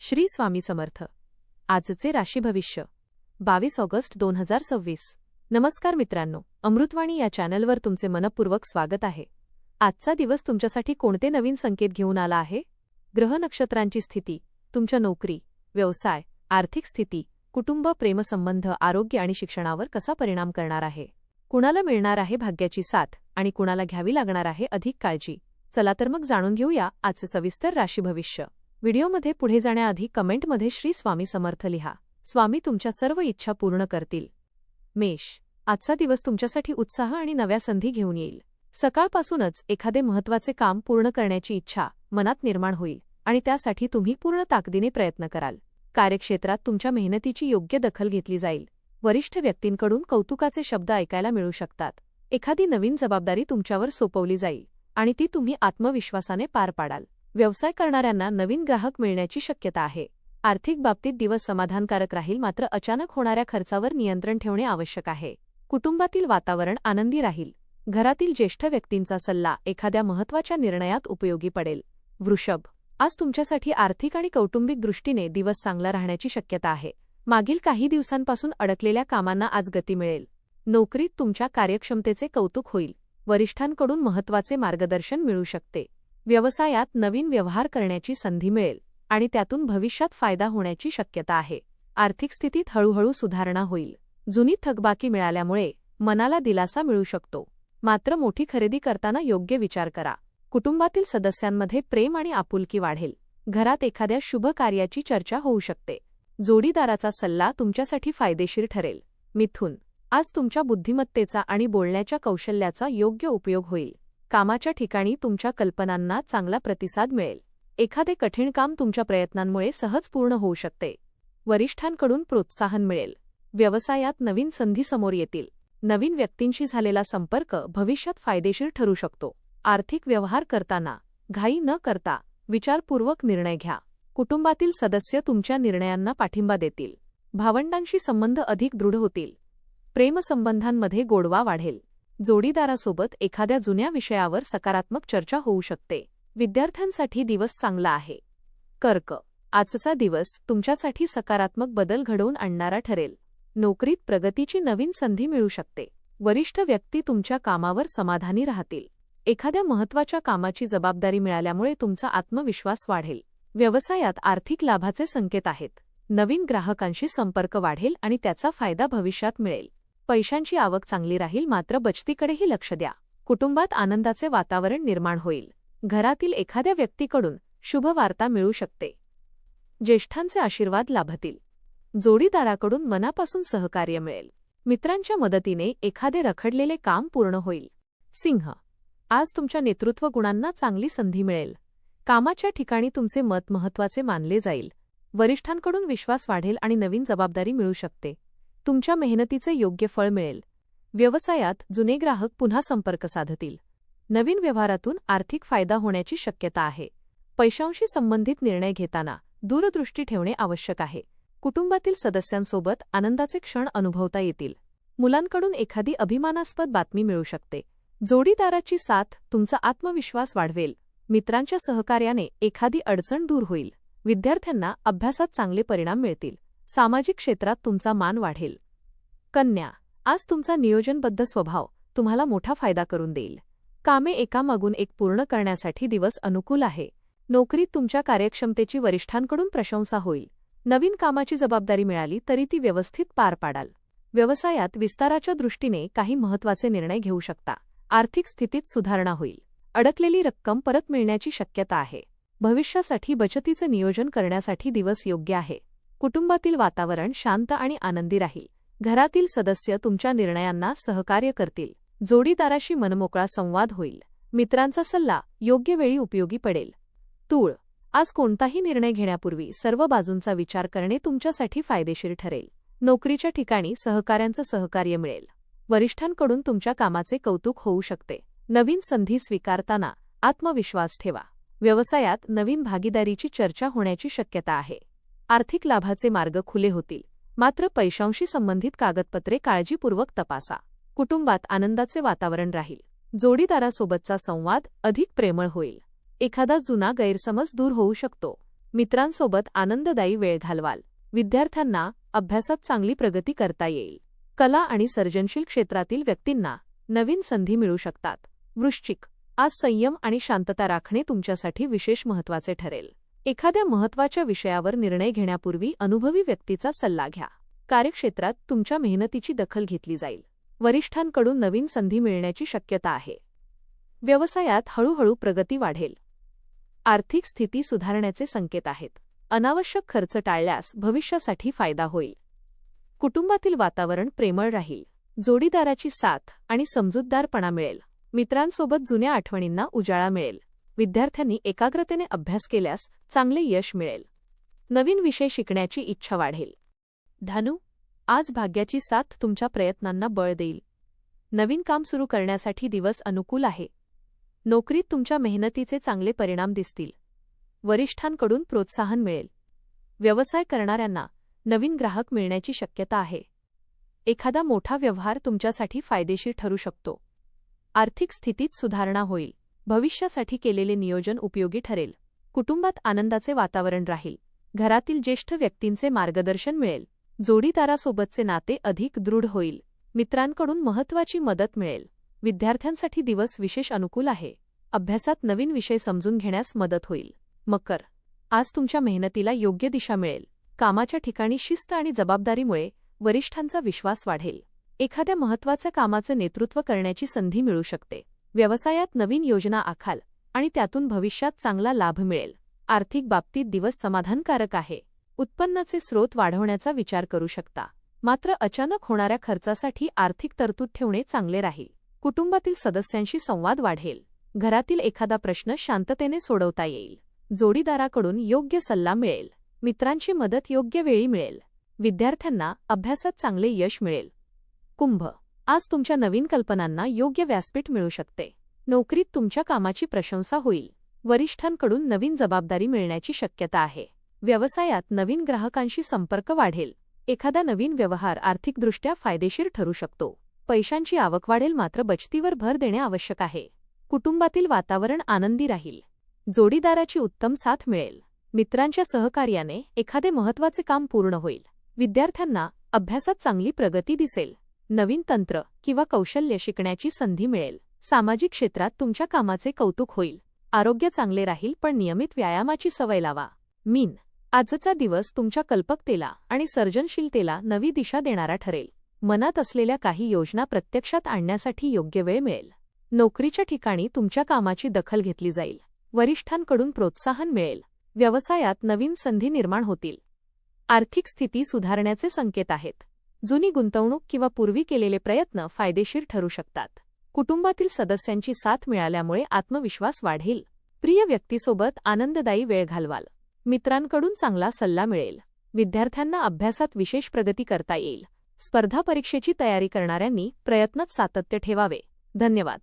श्री स्वामी समर्थ. आजचे राशी भविष्य 22 ऑगस्ट 2026. नमस्कार मित्रांनो, अमृतवाणी या चॅनलवर तुमचे मनपूर्वक स्वागत आहे. आजचा दिवस तुमच्यासाठी कोणते नवीन संकेत घेऊन आला आहे? ग्रह नक्षत्रांची स्थिती तुमच्या नोकरी, व्यवसाय, आर्थिक स्थिती, कुटुंब, प्रेमसंबंध, आरोग्य आणि शिक्षणावर कसा परिणाम करणार आहे? कुणाला मिळणार आहे भाग्याची साथ आणि कुणाला घ्यावी लागणार आहे अधिक काळजी? चला तर मग जाणून घेऊया आजचे सविस्तर राशी भविष्य. व्हिडिओमध्ये पुढे जाण्याआधी कमेंटमध्ये श्री स्वामी समर्थ लिहा. स्वामी तुमच्या सर्व इच्छा पूर्ण करतील. मेष. आजचा दिवस तुमच्यासाठी उत्साह आणि नव्या संधी घेऊन येईल. सकाळपासूनच एखादे महत्त्वाचे काम पूर्ण करण्याची इच्छा मनात निर्माण होईल आणि त्यासाठी तुम्ही पूर्ण ताकदीने प्रयत्न कराल. कार्यक्षेत्रात तुमच्या मेहनतीची योग्य दखल घेतली जाईल. वरिष्ठ व्यक्तींकडून कौतुकाचे शब्द ऐकायला मिळू शकतात. एखादी नवीन जबाबदारी तुमच्यावर सोपवली जाईल आणि ती तुम्ही आत्मविश्वासाने पार पाडाल. व्यवसाय करणाऱ्यांना नवीन ग्राहक मिळण्याची शक्यता आहे. आर्थिक बाबतीत दिवस समाधानकारक राहील, मात्र अचानक होणाऱ्या खर्चावर नियंत्रण ठेवणे आवश्यक आहे. कुटुंबातील वातावरण आनंदी राहील. घरातील ज्येष्ठ व्यक्तींचा सल्ला एखाद्या महत्त्वाच्या निर्णयात उपयोगी पडेल. वृषभ. आज तुमच्यासाठी आर्थिक आणि कौटुंबिक दृष्टीने दिवस चांगला राहण्याची शक्यता आहे. मागील काही दिवसांपासून अडकलेल्या कामांना आज गती मिळेल. नोकरीत तुमच्या कार्यक्षमतेचे कौतुक होईल. वरिष्ठांकडून महत्त्वाचे मार्गदर्शन मिळू शकते. व्यवसायात नवीन व्यवहार करण्याची संधी मिळेल आणि त्यातून भविष्यात फायदा होण्याची शक्यता आहे. आर्थिक स्थितीत हळूहळू सुधारणा होईल. जुनी थकबाकी मिळाल्यामुळे मनाला दिलासा मिळू शकतो. मात्र मोठी खरेदी करताना योग्य विचार करा. कुटुंबातील सदस्यांमध्ये प्रेम आणि आपुलकी वाढेल. घरात एखाद्या शुभ कार्याची चर्चा होऊ शकते. जोडीदाराचा सल्ला तुमच्यासाठी फायदेशीर ठरेल. मिथुन. आज तुमच्या बुद्धिमत्तेचा आणि बोलण्याच्या कौशल्याचा योग्य उपयोग होईल. कामाच्या ठिकाणी तुमच्या कल्पनांना चांगला प्रतिसाद मिळेल. एखादे कठीण काम तुमच्या प्रयत्नांमुळे सहज पूर्ण होऊ शकते. वरिष्ठांकडून प्रोत्साहन मिळेल. व्यवसायात नवीन संधी समोर येतील. नवीन व्यक्तींशी झालेला संपर्क भविष्यात फायदेशीर ठरू शकतो. आर्थिक व्यवहार करताना घाई न करता विचारपूर्वक निर्णय घ्या. कुटुंबातील सदस्य तुमच्या निर्णयांना पाठिंबा देतील. भावंडांशी संबंध अधिक दृढ होतील. प्रेमसंबंधांमध्ये गोडवा वाढेल. जोडीदारासोबत एखाद्या जुन्या विषयावर सकारात्मक चर्चा होऊ शकते. विद्यार्थ्यांसाठी दिवस चांगला आहे. कर्क. आजचा दिवस तुमच्यासाठी सकारात्मक बदल घडवून आणणारा ठरेल. नोकरीत प्रगतीची नवीन संधी मिळू शकते. वरिष्ठ व्यक्ती तुमच्या कामावर समाधानी राहतील. एखाद्या महत्त्वाच्या कामाची जबाबदारी मिळाल्यामुळे तुमचा आत्मविश्वास वाढेल. व्यवसायात आर्थिक लाभाचे संकेत आहेत. नवीन ग्राहकांशी संपर्क वाढेल आणि त्याचा फायदा भविष्यात मिळेल. पैशांची आवक चांगली राहील, मात्र बचतीकडेही लक्ष द्या. कुटुंबात आनंदाचे वातावरण निर्माण होईल. घरातील एखाद्या व्यक्तीकडून शुभ वार्ता मिळू शकते. ज्येष्ठांचे आशीर्वाद लाभतील. जोडीदाराकडून मनापासून सहकार्य मिळेल. मित्रांच्या मदतीने एखादे रखडलेले काम पूर्ण होईल. सिंह. आज तुमच्या नेतृत्व गुणांना चांगली संधी मिळेल. कामाच्या ठिकाणी तुमचे मत महत्त्वाचे मानले जाईल. वरिष्ठांकडून विश्वास वाढेल आणि नवीन जबाबदारी मिळू शकते. तुमच्या मेहनतीचे योग्य फळ मिळेल. व्यवसायात जुने ग्राहक पुन्हा संपर्क साधतील. नवीन व्यवहारातून आर्थिक फायदा होण्याची शक्यता आहे. पैशांशी संबंधित निर्णय घेताना दूरदृष्टी ठेवणे आवश्यक आहे. कुटुंबातील सदस्यांसोबत आनंदाचे क्षण अनुभवता येतील. मुलांकडून एखादी अभिमानास्पद बातमी मिळू शकते. जोडीदाराची साथ तुमचा आत्मविश्वास वाढवेल. मित्रांच्या सहकार्याने एखादी अडचण दूर होईल. विद्यार्थ्यांना अभ्यासात चांगले परिणाम मिळतील. सामाजिक क्षेत्रात तुमचा मान वाढेल. कन्या. आज तुमचा नियोजनबद्ध स्वभाव तुम्हाला मोठा फायदा करून देईल. कामे एकामागून एक पूर्ण करण्यासाठी दिवस अनुकूल आहे. नोकरीत तुमच्या कार्यक्षमतेची वरिष्ठांकडून प्रशंसा होईल. नवीन कामाची जबाबदारी मिळाली तरी ती व्यवस्थित पार पाडाल. व्यवसायात विस्ताराच्या दृष्टीने काही महत्त्वाचे निर्णय घेऊ शकता. आर्थिक स्थितीत सुधारणा होईल. अडकलेली रक्कम परत मिळण्याची शक्यता आहे. भविष्यासाठी बचतीचे नियोजन करण्यासाठी दिवस योग्य आहे. कुटुंबातील वातावरण शांत आणि आनंदी राहील. घरातील सदस्य तुमच्या निर्णयांना सहकार्य करतील. जोडीदाराशी मनमोकळा संवाद होईल. मित्रांचा सल्ला योग्य वेळी उपयोगी पडेल. तूळ. आज कोणताही निर्णय घेण्यापूर्वी सर्व बाजूंचा विचार करणे तुमच्यासाठी फायदेशीर ठरेल. नोकरीच्या ठिकाणी सहकाऱ्यांचं सहकार्य मिळेल. वरिष्ठांकडून तुमच्या कामाचे कौतुक होऊ शकते. नवीन संधी स्वीकारताना आत्मविश्वास ठेवा. व्यवसायात नवीन भागीदारीची चर्चा होण्याची शक्यता आहे. आर्थिक लाभाचे मार्ग खुले होतील. मात्र पैशांशी संबंधित कागदपत्रे काळजीपूर्वक तपासा. कुटुंबात आनंदाचे वातावरण राहील. जोडीदारासोबतचा संवाद अधिक प्रेमळ होईल. एखादा जुना गैरसमज दूर होऊ शकतो. मित्रांसोबत आनंददायी वेळ घालवाल. विद्यार्थ्यांना अभ्यासात चांगली प्रगती करता येईल. कला आणि सर्जनशील क्षेत्रातील व्यक्तींना नवीन संधी मिळू शकतात. वृश्चिक, आज संयम आणि शांतता राखणे तुमच्यासाठी विशेष महत्त्वाचे ठरेल. एखाद्या महत्त्वाच्या विषयावर निर्णय घेण्यापूर्वी अनुभवी व्यक्तीचा सल्ला घ्या. कार्यक्षेत्रात तुमच्या मेहनतीची दखल घेतली जाईल. वरिष्ठांकडून नवीन संधी मिळण्याची शक्यता आहे. व्यवसायात हळूहळू प्रगती वाढेल. आर्थिक स्थिती सुधारण्याचे संकेत आहेत. अनावश्यक खर्च टाळल्यास भविष्यासाठी फायदा होईल. कुटुंबातील वातावरण प्रेमळ राहील. जोडीदाराची साथ आणि समजूतदारपणा मिळेल. मित्रांसोबत जुन्या आठवणींना उजाळा मिळेल. विद्यार्थ्यांनी एकाग्रतेने अभ्यास केल्यास चांगले यश मिळेल. नवीन विषय शिकण्याची इच्छा वाढेल. धनु, आज भाग्याची साथ तुमच्या प्रयत्नांना बळ देईल. नवीन काम सुरू करण्यासाठी दिवस अनुकूल आहे. नोकरीत तुमच्या मेहनतीचे चांगले परिणाम दिसतील. वरिष्ठांकडून प्रोत्साहन मिळेल. व्यवसाय करणाऱ्यांना नवीन ग्राहक मिळण्याची शक्यता आहे. एखादा मोठा व्यवहार तुमच्यासाठी फायदेशीर ठरू शकतो. आर्थिक स्थितीत सुधारणा होईल. भविष्यासाठी केलेले नियोजन उपयोगी ठरेल. कुटुंबात आनंदाचे वातावरण राहील. घरातील ज्येष्ठ व्यक्तींचे मार्गदर्शन मिळेल. जोडीदारासोबतचे नाते अधिक दृढ होईल. मित्रांकडून महत्त्वाची मदत मिळेल. विद्यार्थ्यांसाठी दिवस विशेष अनुकूल आहे. अभ्यासात नवीन विषय समजून घेण्यास मदत होईल. मकर, आज तुमच्या मेहनतीला योग्य दिशा मिळेल. कामाच्या ठिकाणी शिस्त आणि जबाबदारीमुळे वरिष्ठांचा विश्वास वाढेल. एखाद्या महत्त्वाच्या कामाचे नेतृत्व करण्याची संधी मिळू शकते. व्यवसायात नवीन योजना आखाल आणि त्यातून भविष्यात चांगला लाभ मिळेल. आर्थिक बाबतीत दिवस समाधानकारक आहे. उत्पन्नाचे स्रोत वाढवण्याचा विचार करू शकता. मात्र अचानक होणाऱ्या खर्चासाठी आर्थिक तरतूद ठेवणे चांगले राहील. कुटुंबातील सदस्यांशी संवाद वाढेल. घरातील एखादा प्रश्न शांततेने सोडवता येईल. जोडीदाराकडून योग्य सल्ला मिळेल. मित्रांची मदत योग्य वेळी मिळेल. विद्यार्थ्यांना अभ्यासात चांगले यश मिळेल. कुंभ, आज तुमच्या नवीन कल्पनांना योग्य व्यासपीठ मिळू शकते. नोकरीत तुमच्या कामाची प्रशंसा होईल. वरिष्ठांकडून नवीन जबाबदारी मिळण्याची शक्यता आहे. व्यवसायात नवीन ग्राहकांशी संपर्क वाढेल. एखादा नवीन व्यवहार आर्थिकदृष्ट्या फायदेशीर ठरू शकतो. पैशांची आवक वाढेल, मात्र बचतीवर भर देणे आवश्यक आहे. कुटुंबातील वातावरण आनंदी राहील. जोडीदाराची उत्तम साथ मिळेल. मित्रांच्या सहकार्याने एखादे महत्त्वाचे काम पूर्ण होईल. विद्यार्थ्यांना अभ्यासात चांगली प्रगती दिसेल. नवीन तंत्र किंवा कौशल्य शिकण्याची संधी मिळेल. सामाजिक क्षेत्रात तुमच्या कामाचे कौतुक होईल. आरोग्य चांगले राहील, पण नियमित व्यायामाची सवय लावा. मीन, आजचा दिवस तुमच्या कल्पकतेला आणि सर्जनशीलतेला नवी दिशा देणारा ठरेल. मनात असलेल्या काही योजना प्रत्यक्षात आणण्यासाठी योग्य वेळ मिळेल. नोकरीच्या ठिकाणी तुमच्या कामाची दखल घेतली जाईल. वरिष्ठांकडून प्रोत्साहन मिळेल. व्यवसायात नवीन संधी निर्माण होतील. आर्थिक स्थिती सुधारण्याचे संकेत आहेत. जुनी गुंतवणूक किंवा पूर्वी केलेले प्रयत्न फायदेशीर ठरू शकतात. कुटुंबातील सदस्यांची साथ मिळाल्यामुळे आत्मविश्वास वाढेल. प्रिय व्यक्तीसोबत आनंददायी वेळ घालवाल. मित्रांकडून चांगला सल्ला मिळेल. विद्यार्थ्यांना अभ्यासात विशेष प्रगती करता येईल. स्पर्धा परीक्षेची तयारी करणाऱ्यांनी प्रयत्नात सातत्य ठेवावे. धन्यवाद.